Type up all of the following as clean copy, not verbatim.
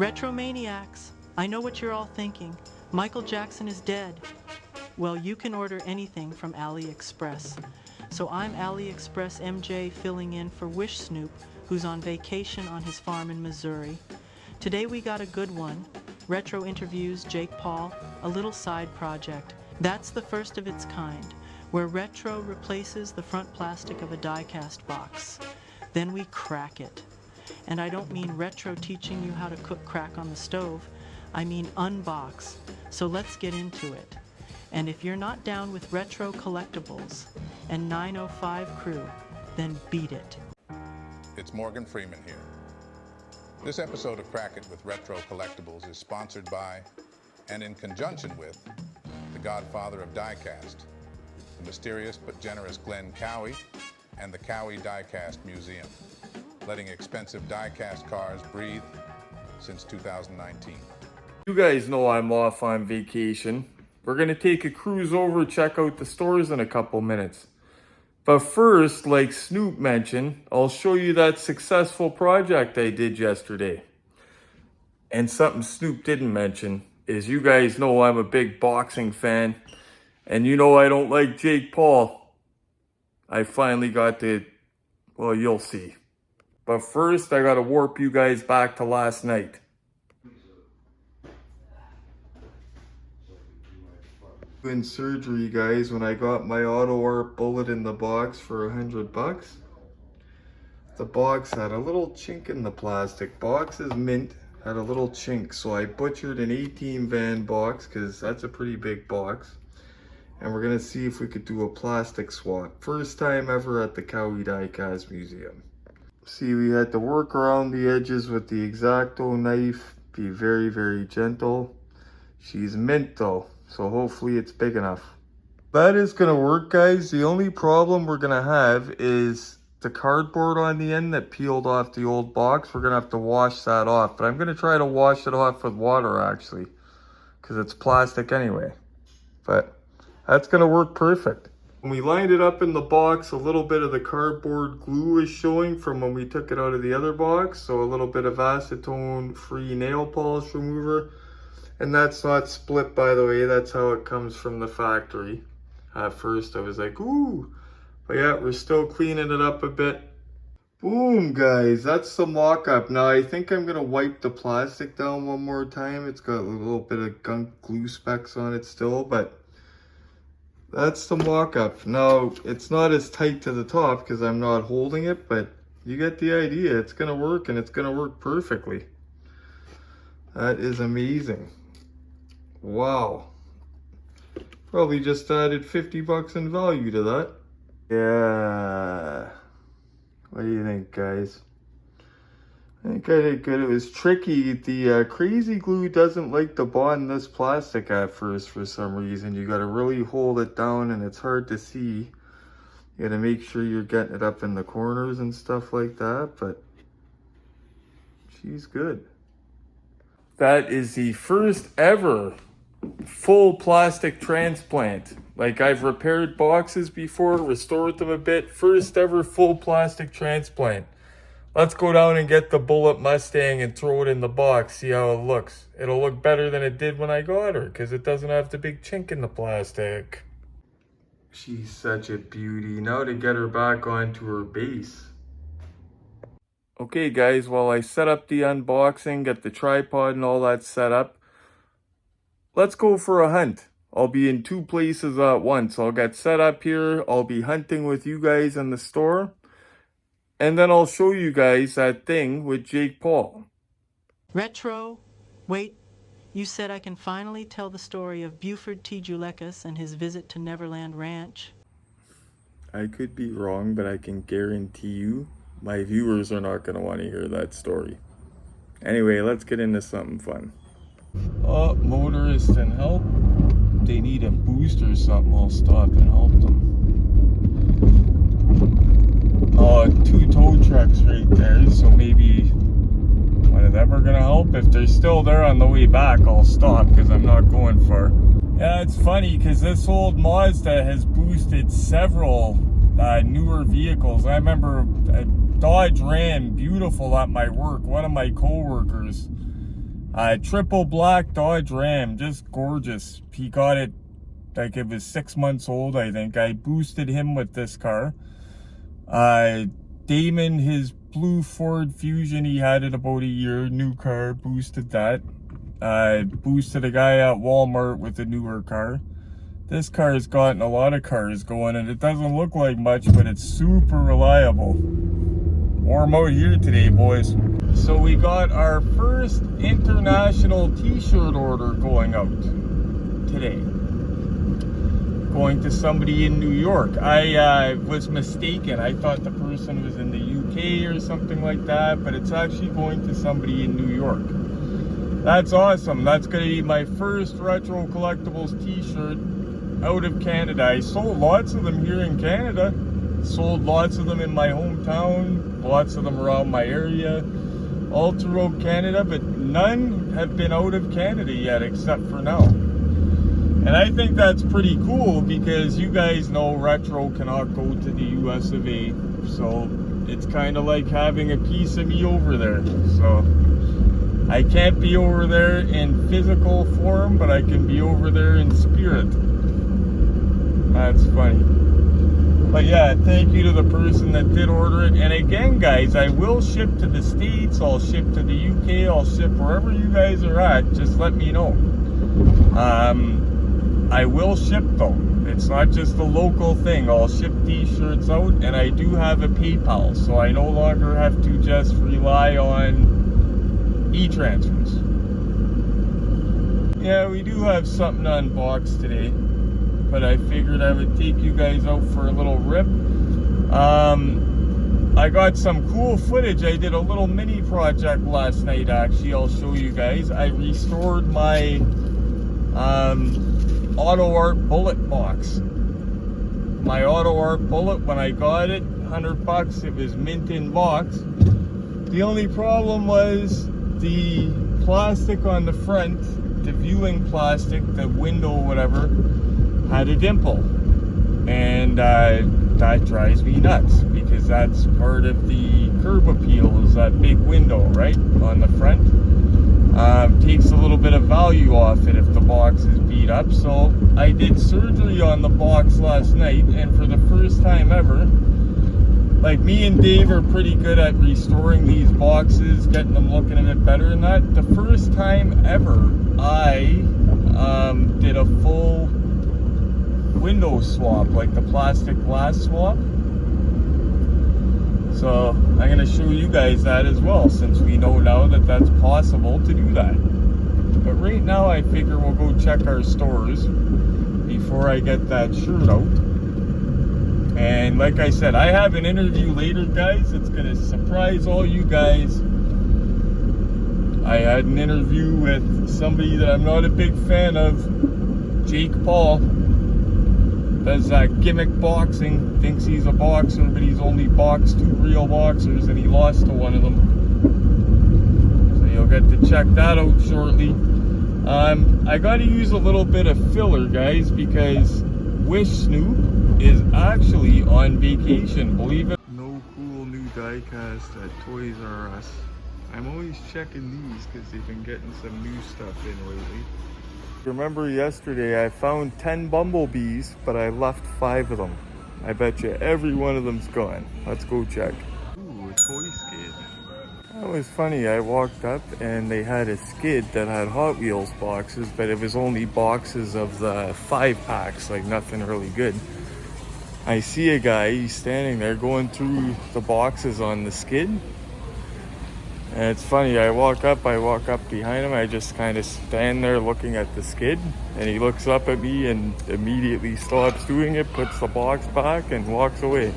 Retromaniacs, I know what you're all thinking. Michael Jackson is dead. Well, you can order anything from AliExpress. So I'm AliExpress MJ filling in for Wish Snoop, who's on vacation on his farm in Missouri. Today we got a good one. Retro interviews Jake Paul, a little side project. That's the first of its kind, where Retro replaces the front plastic of a die-cast box. Then we crack it. And I don't mean Retro teaching you how to cook crack on the stove. I mean unbox. So let's get into it. And if you're not down with Retro Collectibles and 905 crew, then beat it. It's Morgan Freeman here. This episode of Crack It with Retro Collectibles is sponsored by, and in conjunction with, the godfather of diecast, the mysterious but generous Glenn Cowie, and the Cowie Diecast Museum, letting expensive diecast cars breathe since 2019. You guys know I'm off on vacation. We're going to take a cruise over, check out the stores in a couple minutes. But first, like Snoop mentioned, I'll show you that successful project I did yesterday. And something Snoop didn't mention is you guys know I'm a big boxing fan. And you know I don't like Jake Paul. I finally got to, well, you'll see. But first, I got to warp you guys back to last night. In surgery, guys, when I got my auto art bullet in the box for $100. The box had a little chink in the plastic. Box is mint, had a little chink, so I butchered an 18 van box because that's a pretty big box. And we're gonna see if we could do a plastic swap. First time ever at the Cowie Diecast Museum. See, we had to work around the edges with the X-Acto knife, be very, very gentle. She's mint though, so hopefully it's big enough. That is gonna work, guys. The only problem we're gonna have is the cardboard on the end that peeled off the old box. We're gonna have to wash that off, but I'm gonna try to wash it off with water actually, because it's plastic anyway. But that's gonna work perfect. When we lined it up in the box, a little bit of the cardboard glue is showing from when we took it out of the other box. So a little bit of acetone-free nail polish remover. And that's not split, by the way. That's how it comes from the factory. At first, I was like, ooh. But yeah, we're still cleaning it up a bit. Boom, guys. That's the mock-up. Now, I think I'm going to wipe the plastic down one more time. It's got a little bit of gunk glue specks on it still, but that's the mock-up. Now, it's not as tight to the top because I'm not holding it, but you get the idea. It's going to work, and it's going to work perfectly. That is amazing. Wow. Probably just added $50 in value to that. Yeah. What do you think, guys? I think I did good. It was tricky. The crazy glue doesn't like to bond this plastic at first for some reason. You got to really hold it down and it's hard to see. You got to make sure you're getting it up in the corners and stuff like that, but she's good. That is the first ever full plastic transplant. Like, I've repaired boxes before, restored them a bit. First ever full plastic transplant. Let's go down and get the Bullet Mustang and throw it in the box, see how it looks. It'll look better than it did when I got her, because it doesn't have the big chink in the plastic. She's such a beauty. Now to get her back onto her base. Okay, guys, while I set up the unboxing, get the tripod and all that set up, let's go for a hunt. I'll be in 2 places at once. I'll get set up here. I'll be hunting with you guys in the store. And then I'll show you guys that thing with Jake Paul. Retro, wait, you said I can finally tell the story of Buford T. Julekas and his visit to Neverland Ranch. I could be wrong, but I can guarantee you my viewers are not going to want to hear that story. Anyway, let's get into something fun. Oh, motorists and help. They need a boost or something. I'll stop and help them. Oh, 2 tow trucks right there, so maybe one of them are gonna help. If they're still there on the way back, I'll stop because I'm not going far. Yeah, it's funny because this old Mazda has boosted several newer vehicles. I remember a Dodge Ram, beautiful at my work. One of my co-workers Triple black Dodge Ram, just gorgeous. He got it like it was 6 months old, I think. I boosted him with this car. Damon, his blue Ford Fusion, he had it about a year, new car, boosted that. Boosted a guy at Walmart with a newer car. This car has gotten a lot of cars going, and it doesn't look like much, but it's super reliable. Warm out here today, boys. So we got our first international t-shirt order going out today. Going to somebody in New York. I was mistaken. I thought the person was in the UK or something like that, but it's actually going to somebody in New York. That's awesome. That's going to be my first Retro Collectibles t-shirt out of Canada. I sold lots of them here in Canada. Sold lots of them in my hometown. Lots of them around my area. All throughout Canada, but none have been out of Canada yet except for now. And I think that's pretty cool because you guys know Retro cannot go to the US of A. So it's kind of like having a piece of me over there. So I can't be over there in physical form, but I can be over there in spirit. That's funny. But yeah, thank you to the person that did order it. And again, guys, I will ship to the States, I'll ship to the UK, I'll ship wherever you guys are at. Just let me know. I will ship though. It's not just a local thing. I'll ship t-shirts out, and I do have a PayPal, so I no longer have to just rely on e-transfers. Yeah, we do have something to unbox today, but I figured I would take you guys out for a little rip. I got some cool footage. I did a little mini project last night, actually. I'll show you guys. I restored my Auto Art Bullet box. My Auto Art Bullet, when I got it, $100, it was mint in box. The only problem was the plastic on the front, the viewing plastic, the window, whatever, had a dimple. And that drives me nuts because that's part of the curb appeal, is that big window, right, on the front. Takes a little bit of value off it if the box is beat up. So I did surgery on the box last night, and for the first time ever, like, me and Dave are pretty good at restoring these boxes, getting them looking a bit better than that. The first time ever I did a full window swap, like the plastic glass swap. So I'm going to show you guys that as well, since we know now that that's possible to do that. But right now I figure we'll go check our stores before I get that shirt out. And like I said, I have an interview later, guys. It's going to surprise all you guys. I had an interview with somebody that I'm not a big fan of, Jake Paul. Does that gimmick boxing, thinks he's a boxer, but he's only boxed 2 real boxers, and he lost to one of them. So you'll get to check that out shortly. I got to use a little bit of filler, guys, because Wish Snoop is actually on vacation, believe it. No cool new diecast at Toys R Us. I'm always checking these because they've been getting some new stuff in lately. Remember yesterday I found 10 bumblebees, but I left 5 of them. I bet you every one of them's gone. Let's go check. Ooh, a toy skid. That was funny. I walked up and they had a skid that had Hot Wheels boxes, but it was only boxes of the 5-packs, like nothing really good. I see a guy, he's standing there going through the boxes on the skid. And it's funny, I walk up behind him, I just kind of stand there looking at the skid, and he looks up at me and immediately stops doing it, puts the box back, and walks away.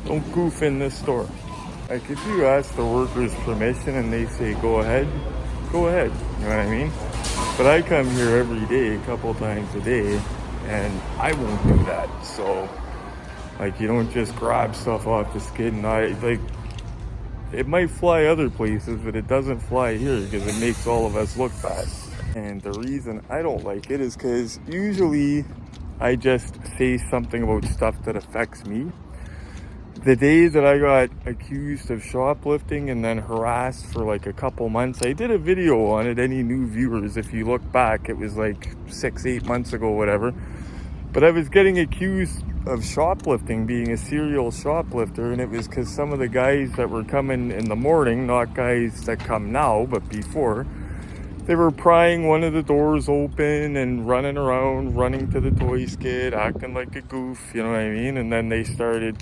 Don't goof in this store. Like, if you ask the workers permission and they say go ahead, you know what I mean? But I come here every day, a couple times a day, and I won't do that. So, like, you don't just grab stuff off the skid and it might fly other places, but it doesn't fly here because it makes all of us look bad. And the reason I don't like it is because usually I just say something about stuff that affects me. The day that I got accused of shoplifting and then harassed for like a couple months, I did a video on it. Any new viewers, if you look back, it was like 6-8 months ago, whatever. But I was getting accused of shoplifting, being a serial shoplifter, and it was because some of the guys that were coming in the morning, not guys that come now, but before, they were prying one of the doors open and running around, running to the toy skid, acting like a goof, you know what I mean? And then they started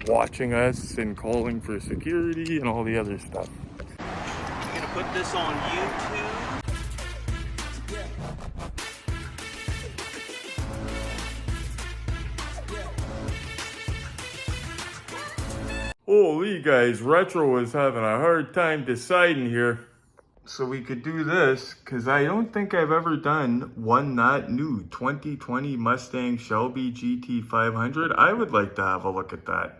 watching us and calling for security and all the other stuff. I'm gonna put this on YouTube. Holy guys, Retro is having a hard time deciding here. So we could do this, because I don't think I've ever done one not new 2020 Mustang Shelby GT 500. I would like to have a look at that.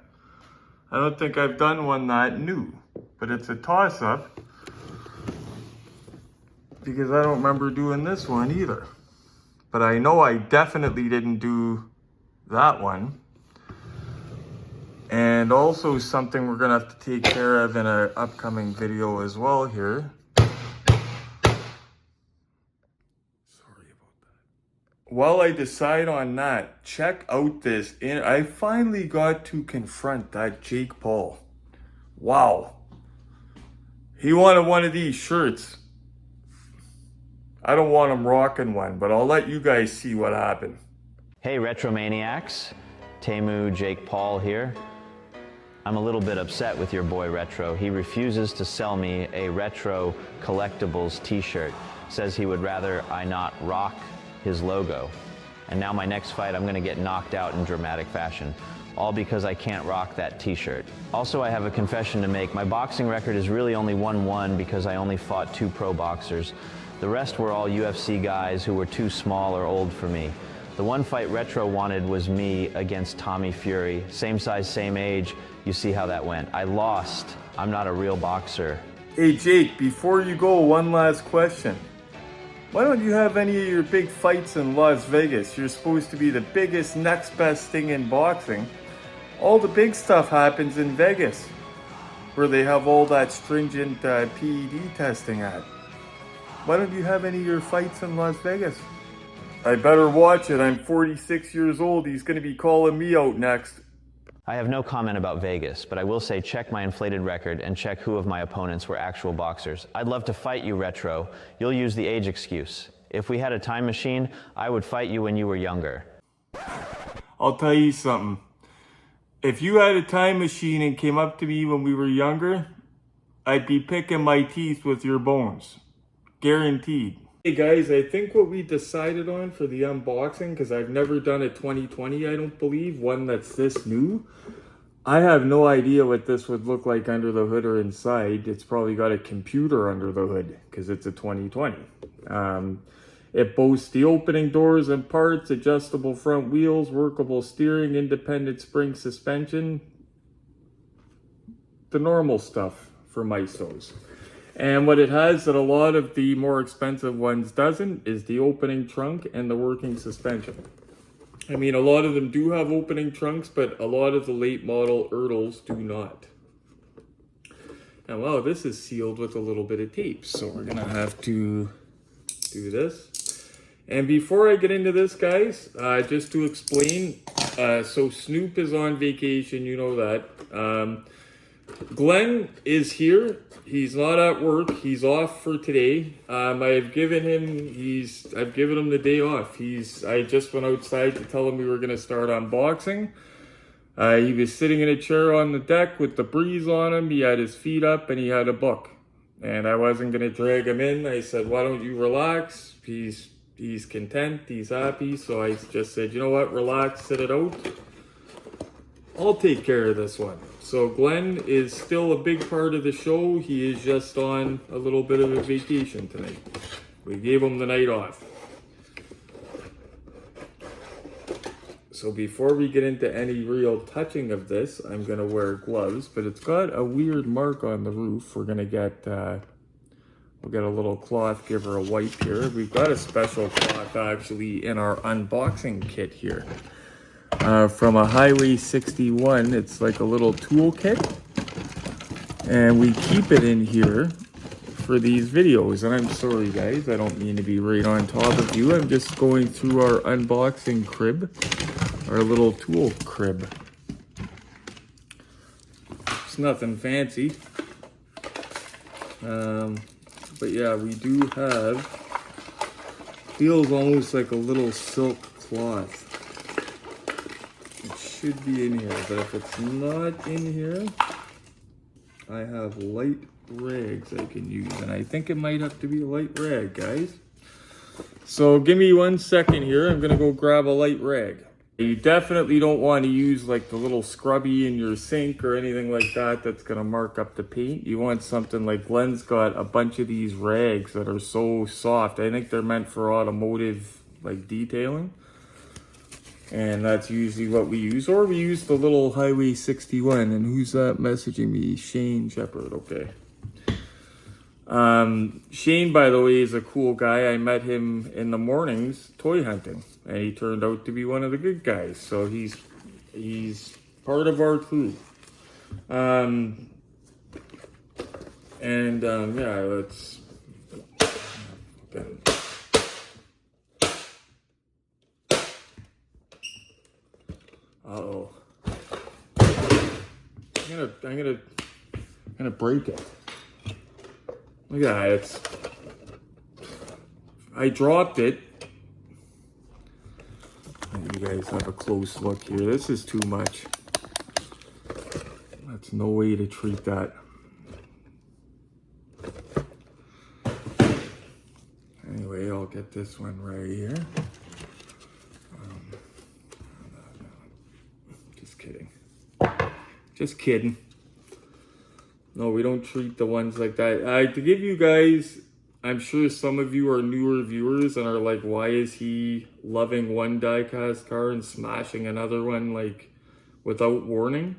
I don't think I've done one not new, but it's a toss-up because I don't remember doing this one either. But I know I definitely didn't do that one. And also something we're gonna have to take care of in an upcoming video as well here. While I decide on that, check out this. I finally got to confront that Jake Paul. Wow. He wanted one of these shirts. I don't want him rocking one, but I'll let you guys see what happened. Hey Retromaniacs, Temu Jake Paul here. I'm a little bit upset with your boy Retro. He refuses to sell me a Retro Collectibles T Shirt. Says he would rather I not rock his logo. And now my next fight, I'm gonna get knocked out in dramatic fashion. All because I can't rock that t-shirt. Also, I have a confession to make. My boxing record is really only 1-1 because I only fought 2 pro boxers. The rest were all UFC guys who were too small or old for me. The one fight Retro wanted was me against Tommy Fury. Same size, same age. You see how that went. I lost. I'm not a real boxer. Hey Jake, before you go, one last question. Why don't you have any of your big fights in Las Vegas? You're supposed to be the biggest, next best thing in boxing. All the big stuff happens in Vegas, where they have all that stringent PED testing at. Why don't you have any of your fights in Las Vegas? I better watch it. I'm 46 years old. He's going to be calling me out next. I have no comment about Vegas, but I will say check my inflated record and check who of my opponents were actual boxers. I'd love to fight you, Retro. You'll use the age excuse. If we had a time machine, I would fight you when you were younger. I'll tell you something. If you had a time machine and came up to me when we were younger, I'd be picking my teeth with your bones. Guaranteed. Hey guys, I think what we decided on for the unboxing, because I've never done a 2020, I don't believe, one that's this new. I have no idea what this would look like under the hood or inside. It's probably got a computer under the hood, because it's a 2020. It boasts the opening doors and parts, adjustable front wheels, workable steering, independent spring suspension. The normal stuff for Maistos. And what it has that a lot of the more expensive ones doesn't is the opening trunk and the working suspension. I mean, a lot of them do have opening trunks, but a lot of the late model Ertls do not. And wow, this is sealed with a little bit of tape, so we're gonna have to do this. And before I get into this, guys, just to explain, so Snoop is on vacation, you know that. Glenn is here. He's not at work. He's off for today. I've given him the day off. I just went outside to tell him we were going to start unboxing. He was sitting in a chair on the deck with the breeze on him. He had his feet up and he had a book. And I wasn't going to drag him in. I said, why don't you relax? He's content. He's happy. So I just said, you know what? Relax, sit it out. I'll take care of this one. So Glenn is still a big part of the show. He is just on a little bit of a vacation tonight. We gave him the night off. So before we get into any real touching of this, I'm gonna wear gloves, but it's got a weird mark on the roof. We're gonna get, we'll get a little cloth, give her a wipe here. We've got a special cloth actually in our unboxing kit here. from a Highway 61. It's like a little toolkit. And we keep it in here for these videos. And I'm sorry guys, I don't mean to be right on top of you. I'm just going through our unboxing crib, our little tool crib. It's nothing fancy. But yeah, we do have, feels almost like a little silk cloth. It should be in here, but if it's not in here, I have light rags I can use, and I think it might have to be a light rag, guys. So give me 1 second here. I'm gonna go grab a light rag. You definitely don't want to use like the little scrubby in your sink or anything like that that's gonna mark up the paint. You want something like Glenn's got a bunch of these rags that are so soft. I think they're meant for automotive like detailing. And that's usually what we use. Or we use the little Highway 61. And who's that messaging me? Shane Shepard. Okay. Shane, by the way, is a cool guy. I met him in the mornings toy hunting. And he turned out to be one of the good guys. So he's part of our crew. Yeah, let's... Okay. Uh-oh. I'm gonna break it. Look at that, I dropped it. You guys have a close look here. This is too much. That's no way to treat that. Anyway, I'll get this one right here. Just kidding. No, we don't treat the ones like that. To give you guys, I'm sure some of you are newer viewers and are like, why is he loving one die-cast car and smashing another one like without warning?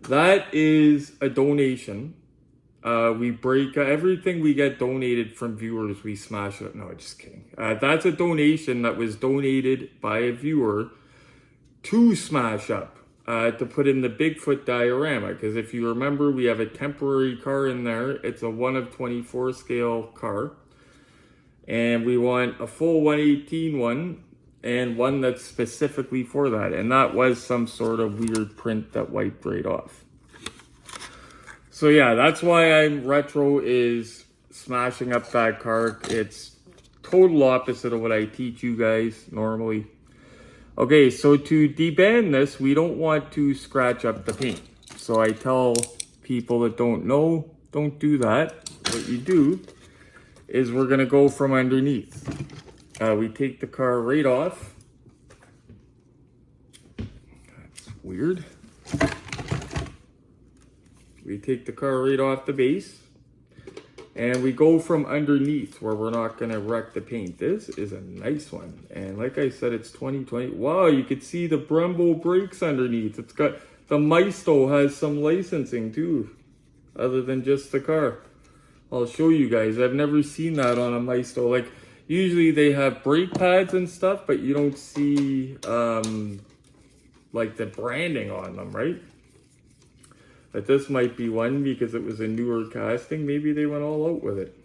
That is a donation. We break everything we get donated from viewers, we smash it. No, just kidding. That's a donation that was donated by a viewer to smash up. To put in the Bigfoot diorama, because if you remember, we have a temporary car in there. It's a 1 of 24 scale car, and we want a full 118 one and one that's specifically for that, and that was some sort of weird print that wiped right off. So yeah, that's why Retro is smashing up that car. It's total opposite of what I teach you guys normally. Okay, so to deban this, we don't want to scratch up the paint. So I tell people that don't know, don't do that. What you do is we're gonna go from underneath. We take the car right off. That's weird. We take the car right off the base. And we go from underneath where we're not going to wreck the paint. This is a nice one. And like I said, it's 2020. Wow, you can see the Brembo brakes underneath. It's got, the Maisto has some licensing too, other than just the car. I'll show you guys. I've never seen that on a Maisto. Like, usually they have brake pads and stuff, but you don't see, like the branding on them, right? But this might be one because it was a newer casting. Maybe they went all out with it.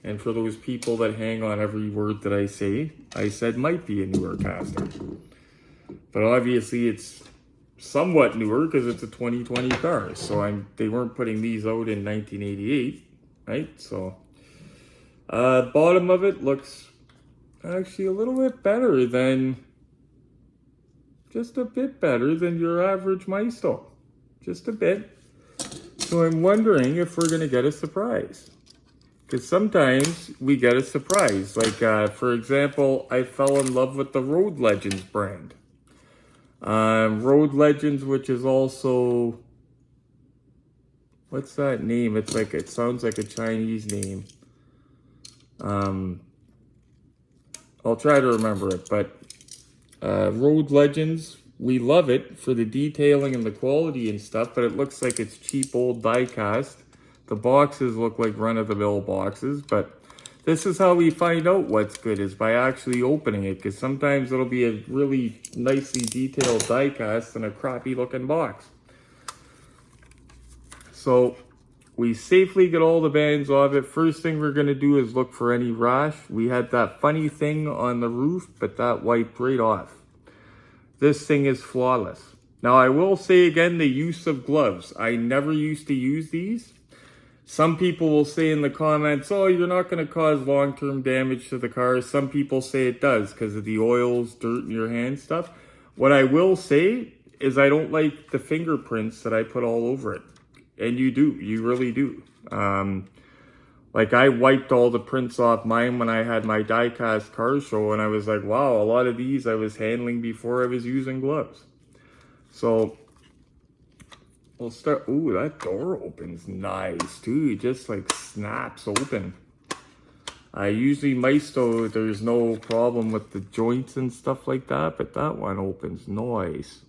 And for those people that hang on every word that I say, I said might be a newer casting. But obviously it's somewhat newer because it's a 2020 car. So they weren't putting these out in 1988, right? So bottom of it looks actually a little bit better than, just a bit better than your average Maisto. Just a bit. So I'm wondering if we're going to get a surprise. Because sometimes we get a surprise. Like, for example, I fell in love with the Road Legends brand. Road Legends, which is also... What's that name? It's like, it sounds like a Chinese name. I'll try to remember it. But Road Legends... We love it for the detailing and the quality and stuff, but it looks like it's cheap old die cast. The boxes look like run-of-the-mill boxes, but this is how we find out what's good, is by actually opening it, because sometimes it'll be a really nicely detailed die cast in a crappy looking box. So we safely get all the bands off it. First thing we're going to do is look for any rash. We had that funny thing on the roof, but that wiped right off. This thing is flawless. Now I will say again, the use of gloves. I never used to use these. Some people will say in the comments, oh, you're not going to cause long-term damage to the car. Some people say it does because of the oils, dirt in your hand stuff. What I will say is I don't like the fingerprints that I put all over it. And you do. You really do. Like I wiped all the prints off mine when I had my die-cast car show. And I was like, wow, a lot of these I was handling before I was using gloves. So we'll start. Ooh, that door opens nice too. It just like snaps open. Usually Maisto, there's no problem with the joints and stuff like that, but that one opens nice.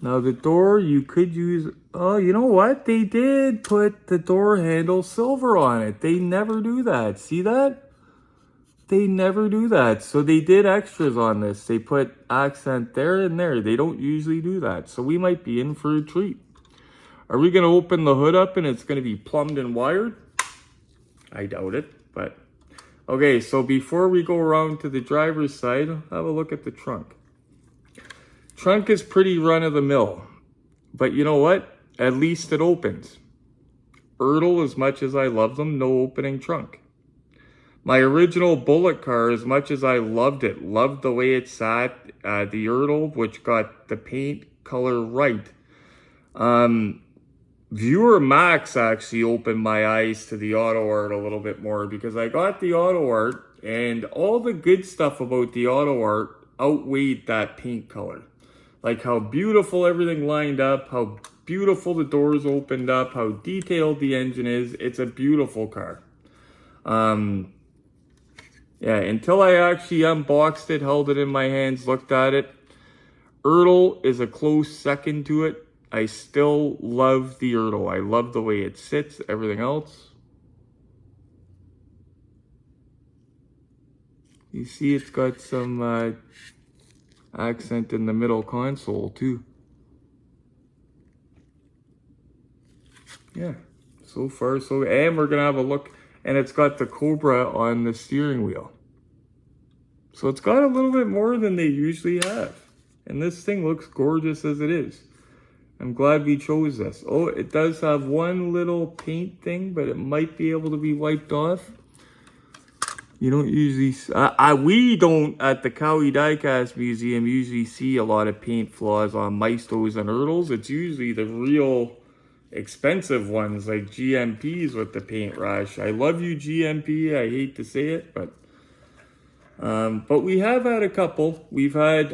Now the door, you could use, oh, you know what? They did put the door handle silver on it. They never do that. See that? They never do that. So they did extras on this. They put accent there and there. They don't usually do that. So we might be in for a treat. Are we going to open the hood up and it's going to be plumbed and wired? I doubt it, but okay. So before we go around to the driver's side, have a look at the trunk. Trunk is pretty run-of-the-mill, but you know what? At least it opens. Ertl, as much as I love them, no opening trunk. My original Bullet car, as much as I loved it, loved the way it sat, the Ertl, which got the paint color right. Viewer Max actually opened my eyes to the auto art a little bit more, because I got the auto art and all the good stuff about the auto art outweighed that paint color. Like how beautiful everything lined up, how beautiful the doors opened up, how detailed the engine is. It's a beautiful car. Yeah, until I actually unboxed it, held it in my hands, looked at it, Ertl is a close second to it. I still love the Ertl. I love the way it sits, everything else. You see it's got some accent in the middle console too. Yeah, so far so, and we're gonna have a look, and it's got the Cobra on the steering wheel. So it's got a little bit more than they usually have. And this thing looks gorgeous as it is. I'm glad we chose this. Oh, it does have one little paint thing, but it might be able to be wiped off. You don't usually, we don't at the Cowie Diecast Museum usually see a lot of paint flaws on Maistos and Ertls. It's usually the real expensive ones like GMPs with the paint rash. I love you, GMP. I hate to say it, but we have had a couple. We've had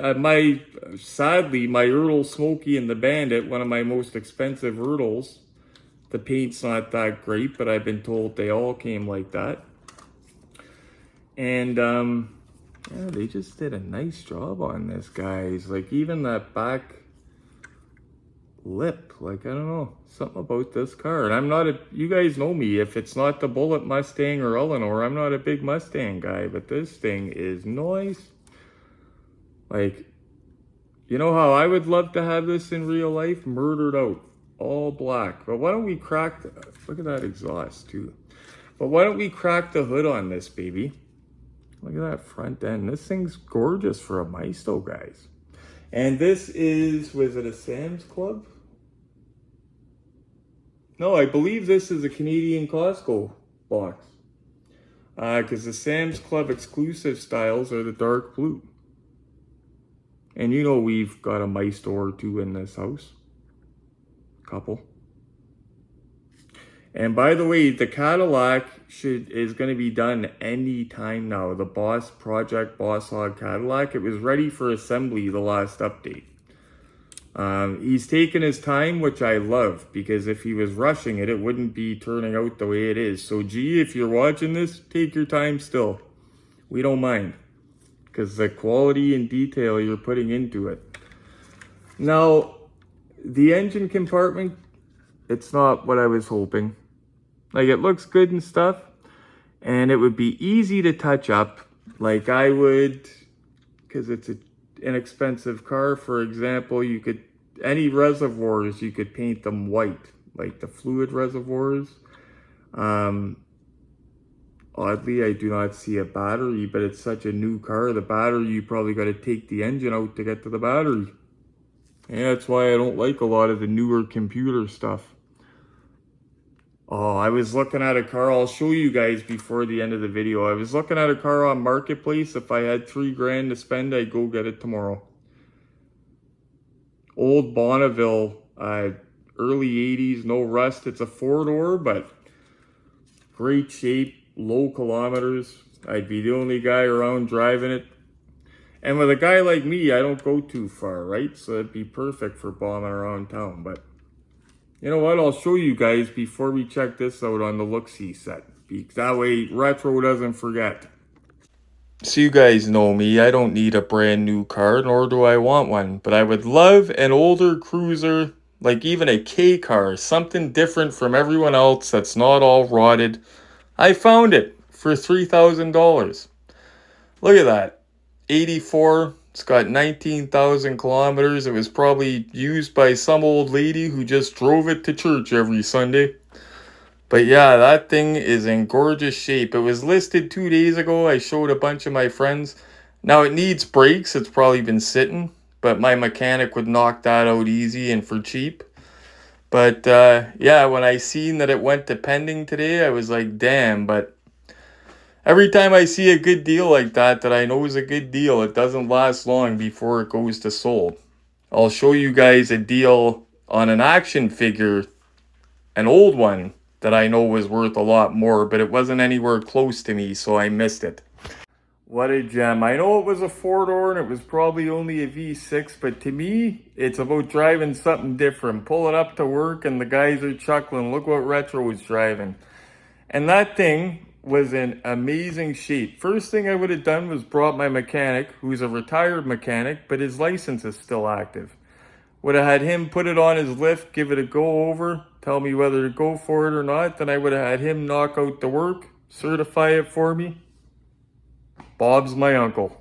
sadly, my Ertl Smokey and the Bandit, one of my most expensive Ertls. The paint's not that great, but I've been told they all came like that. And yeah, they just did a nice job on this, guys. Like even that back lip, like I don't know, something about this car. And I'm not you guys know me, if it's not the Bullet Mustang or Eleanor, I'm not a big Mustang guy, but this thing is nice. Like, you know how I would love to have this in real life? Murdered out, all black. But why don't we crack look at that exhaust too. But why don't we crack the hood on this baby? Look at that front end. This thing's gorgeous for a Maisto, guys. And this is, was it a Sam's Club? No, I believe this is a Canadian Costco box. Because the Sam's Club exclusive styles are the dark blue. And you know we've got a Maisto or two in this house. Couple. And by the way, the Cadillac is going to be done any time now. The Project Boss Hog Cadillac, it was ready for assembly the last update. He's taken his time, which I love, because if he was rushing it, it wouldn't be turning out the way it is. So G, if you're watching this, take your time still. We don't mind, because the quality and detail you're putting into it. Now, the engine compartment, it's not what I was hoping. Like, it looks good and stuff. and it would be easy to touch up. Like I would, because it's an inexpensive car. For example, you could, any reservoirs, you could paint them white, like the fluid reservoirs. Oddly, I do not see a battery, but it's such a new car. The battery, you probably got to take the engine out to get to the battery. And that's why I don't like a lot of the newer computer stuff. Oh, I was looking at a car. I'll show you guys before the end of the video. I was looking at a car on Marketplace. If I had $3 grand to spend, I'd go get it tomorrow. Old Bonneville, early 80s, no rust. It's a 4-door, but great shape. Low kilometers. I'd be the only guy around driving it. And with a guy like me, I don't go too far, right? So it'd be perfect for bombing around town. But you know what? I'll show you guys before we check this out on the look-see set. Because that way, Retro doesn't forget. So you guys know me. I don't need a brand new car, nor do I want one. But I would love an older cruiser, like even a K car. Something different from everyone else that's not all rotted. I found it for $3,000. Look at that. 84. It's got 19,000 kilometers. It was probably used by some old lady who just drove it to church every Sunday. But yeah, that thing is in gorgeous shape. It was listed 2 days ago. I showed a bunch of my friends. Now it needs brakes. It's probably been sitting. But my mechanic would knock that out easy and for cheap. But yeah, when I seen that it went to pending today, I was like, damn. But every time I see a good deal like that I know is a good deal, it doesn't last long before it goes to sold. I'll show you guys a deal on an action figure, an old one, that I know was worth a lot more, but it wasn't anywhere close to me, so I missed it. What a gem. I know it was a 4-door and it was probably only a V6, but to me, it's about driving something different. Pull it up to work and the guys are chuckling. Look what Retro was driving. And that thing was in amazing shape. First thing I would have done was brought my mechanic, who's a retired mechanic, but his license is still active. Would have had him put it on his lift, give it a go over, tell me whether to go for it or not. Then I would have had him knock out the work, certify it for me. Bob's my uncle.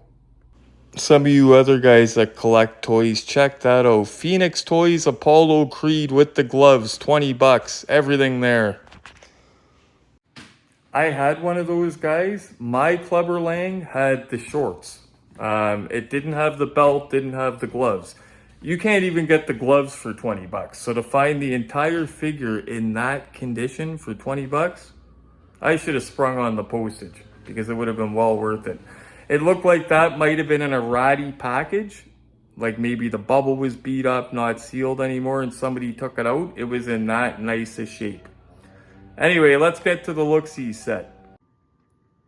Some of you other guys that collect toys, check that out. Phoenix Toys Apollo Creed with the gloves, 20 bucks, everything there. I had one of those guys. My Clubber Lang had the shorts. It didn't have the belt, didn't have the gloves. You can't even get the gloves for 20 bucks. So to find the entire figure in that condition for 20 bucks, I should have sprung on the postage because it would have been well worth it. It looked like that might have been in a ratty package. Like maybe the bubble was beat up, not sealed anymore, and somebody took it out. It was in that nice a shape. Anyway, let's get to the look-see set.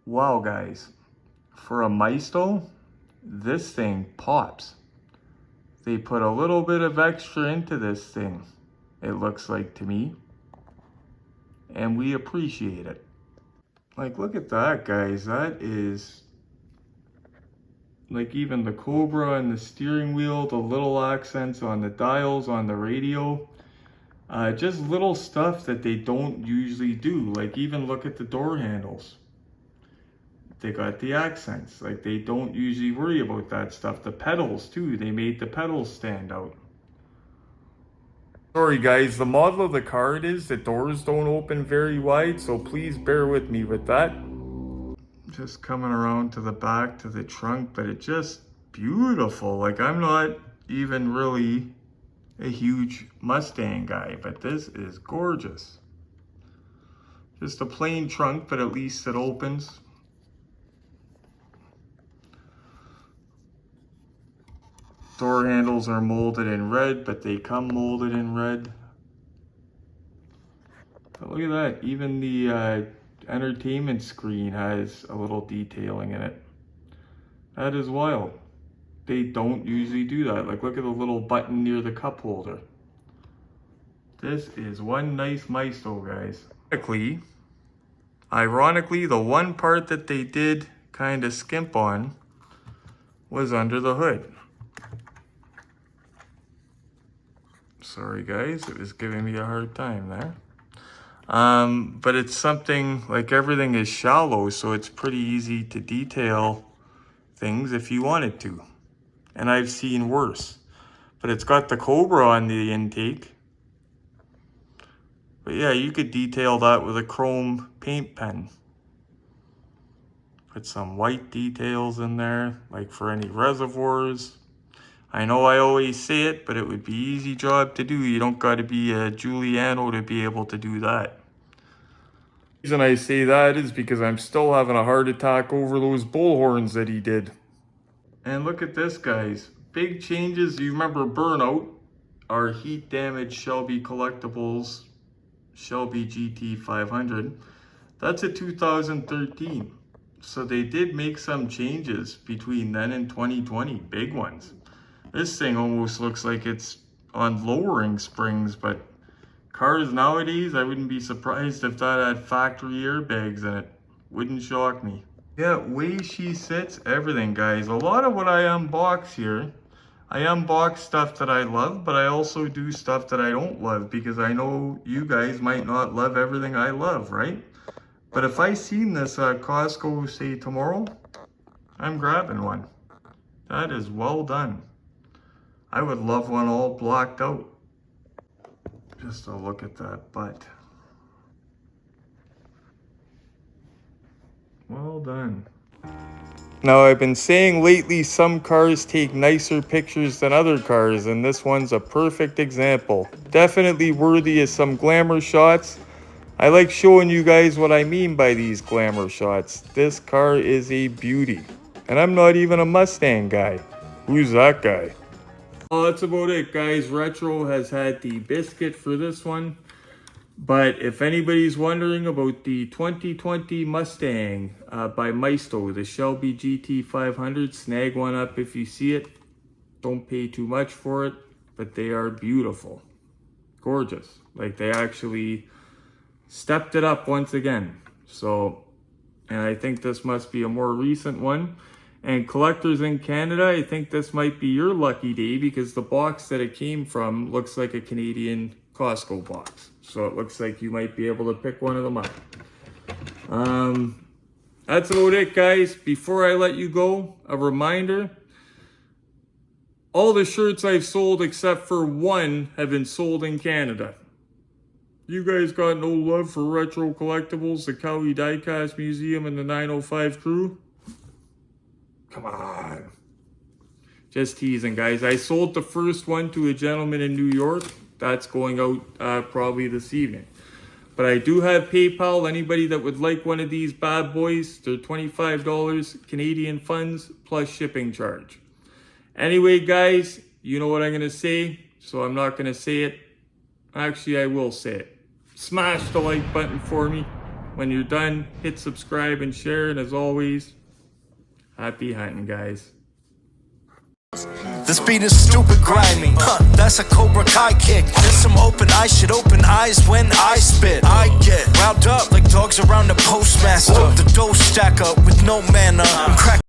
Wow, guys. For a Maisto, this thing pops. They put a little bit of extra into this thing, it looks like to me. And we appreciate it. Like, look at that, guys. That is, like, even the Cobra and the steering wheel, the little accents on the dials, on the radio. Just little stuff that they don't usually do. Like, even look at the door handles. They got the accents. Like, they don't usually worry about that stuff. The pedals, too. They made the pedals stand out. Sorry guys, the model of the car it is, the doors don't open very wide, so please bear with me with that. Just coming around to the back, to the trunk, but it's just beautiful. Like, I'm not even really a huge Mustang guy, but this is gorgeous. Just a plain trunk, but at least it opens. Door handles are molded in red, but they come molded in red. But look at that, even the entertainment screen has a little detailing in it. That is wild. They don't usually do that. Like, look at the little button near the cup holder. This is one nice Maisto, guys. Ironically, the one part that they did kind of skimp on was under the hood. Sorry guys, it was giving me a hard time there. But it's something, like everything is shallow, so it's pretty easy to detail things if you wanted to. And I've seen worse. But it's got the Cobra on the intake. But yeah, you could detail that with a chrome paint pen. Put some white details in there, like for any reservoirs. I know I always say it, but it would be an easy job to do. You don't got to be a Giuliano to be able to do that. The reason I say that is because I'm still having a heart attack over those bullhorns that he did. And look at this, guys. Big changes. You remember Burnout, our heat damaged Shelby Collectibles Shelby GT 500. That's a 2013. So they did make some changes between then and 2020, big ones. This thing almost looks like it's on lowering springs, but cars nowadays, I wouldn't be surprised if that had factory airbags in it. Wouldn't shock me. Yeah, way she sits, everything, guys. A lot of what I unbox here, I unbox stuff that I love, but I also do stuff that I don't love because I know you guys might not love everything I love, right? But if I seen this at Costco, say tomorrow, I'm grabbing one. That is well done. I would love one all blocked out. Just to look at that butt. Well done. Now I've been saying lately some cars take nicer pictures than other cars, and this one's a perfect example. Definitely worthy of some glamour shots. I like showing you guys what I mean by these glamour shots. This car is a beauty. And I'm not even a Mustang guy. Who's that guy? Well, that's about it, guys. Retro has had the biscuit for this one. But if anybody's wondering about the 2020 Mustang by Maisto, the Shelby GT 500, snag one up if you see it. Don't pay too much for it, but they are beautiful. Gorgeous. Like, they actually stepped it up once again. So, and I think this must be a more recent one. And collectors in Canada, I think this might be your lucky day because the box that it came from looks like a Canadian Costco box. So it looks like you might be able to pick one of them up. That's about it, guys. Before I let you go, a reminder. All the shirts I've sold except for one have been sold in Canada. You guys got no love for Retro Collectibles, the Cowie Diecast Museum, and the 905 crew? Come on. Just teasing, guys. I sold the first one to a gentleman in New York. That's going out probably this evening. But I do have PayPal. Anybody that would like one of these bad boys, they're $25 Canadian funds plus shipping charge. Anyway, guys, you know what I'm going to say, so I'm not going to say it. Actually, I will say it. Smash the like button for me. When you're done, hit subscribe and share. And as always, happy hunting, guys. This beat is stupid grimy, that's a Cobra Kai kick. There's some open eyes, shit open eyes when I spit. I get riled up like dogs around the postmaster. The dough stack up with no manner. I'm cracking